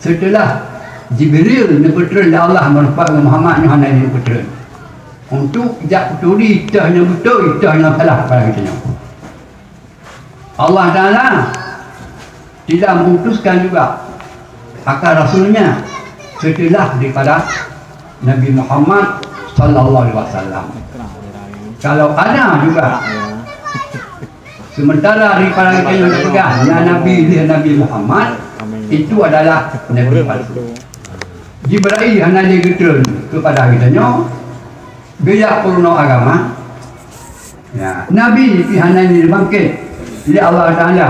setelah Jibril nebetul Allah merupakan Muhammad ni hanya nebetul untuk jak turi itahnya betul itahnya salah pada kita. Allah Ta'ala tidak memutuskan juga akal Rasulnya setelah daripada Nabi Muhammad Sallallahu Alaihi Wasallam. Kalau ada juga sementara daripada kita yang dipegang Nabi Nabi Muhammad itu adalah Nabi palsu. Jibril hanya digetul kepada kitanya gaya purna agama. Ya, Nabi hanya dibangkit oleh Allah Ta'ala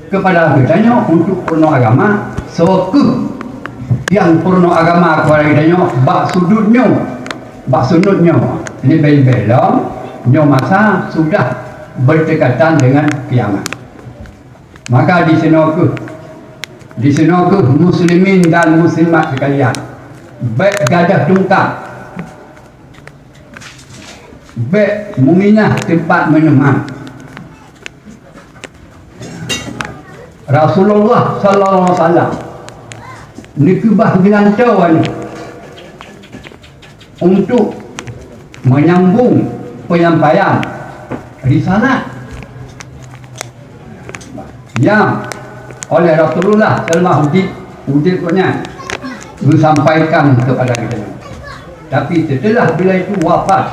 kepada kitanya untuk purna agama. Sewaktu yang purna agama kepada kitanya bak sudutnya lebih-lebih masa sudah berdekatan dengan kiamat. Maka di sini muslimin dan muslimat sekalian, baik gadah tungkak, baik muminah tempat menemah. Rasulullah Sallallahu Alaihi Wasallam nikubah gelantauan untuk menyambung penyampaian risalah yang oleh Rasulullah Sallallahu Hudibnya disampaikan kepada kita. Tapi setelah bila itu wafat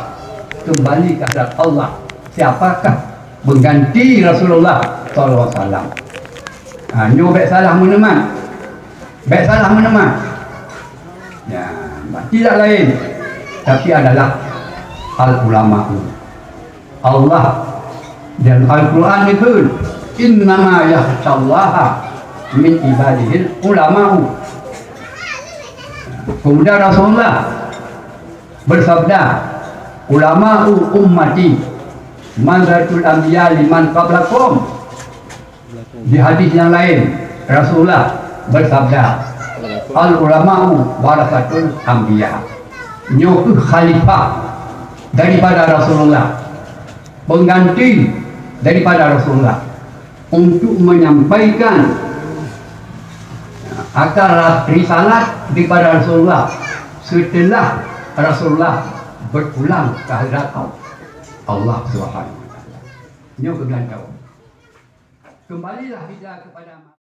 kembali ke hadarat Allah, siapakah mengganti Rasulullah Sallallahu Alaihi Wasallam? Nyo baik salah meneman, ya, tidak lain tapi adalah al-ulama. Allah dan Al-Quran itu innama yakhshallaha min ibadihil ulama'u. Kemudian Rasulullah bersabda, ulama'u ummati manzatul anbiya liman qablakum. Di hadis yang lain Rasulullah bersabda, al-ulama'u warasatul anbiya. Nyoku khalifah daripada Rasulullah, pengganti daripada Rasulullah untuk menyampaikan akar risalah daripada Rasulullah setelah Rasulullah berpulang ke hadirat Allah Subhanahu wa taala. Nyo kegelantau. Kembalilah kita kepada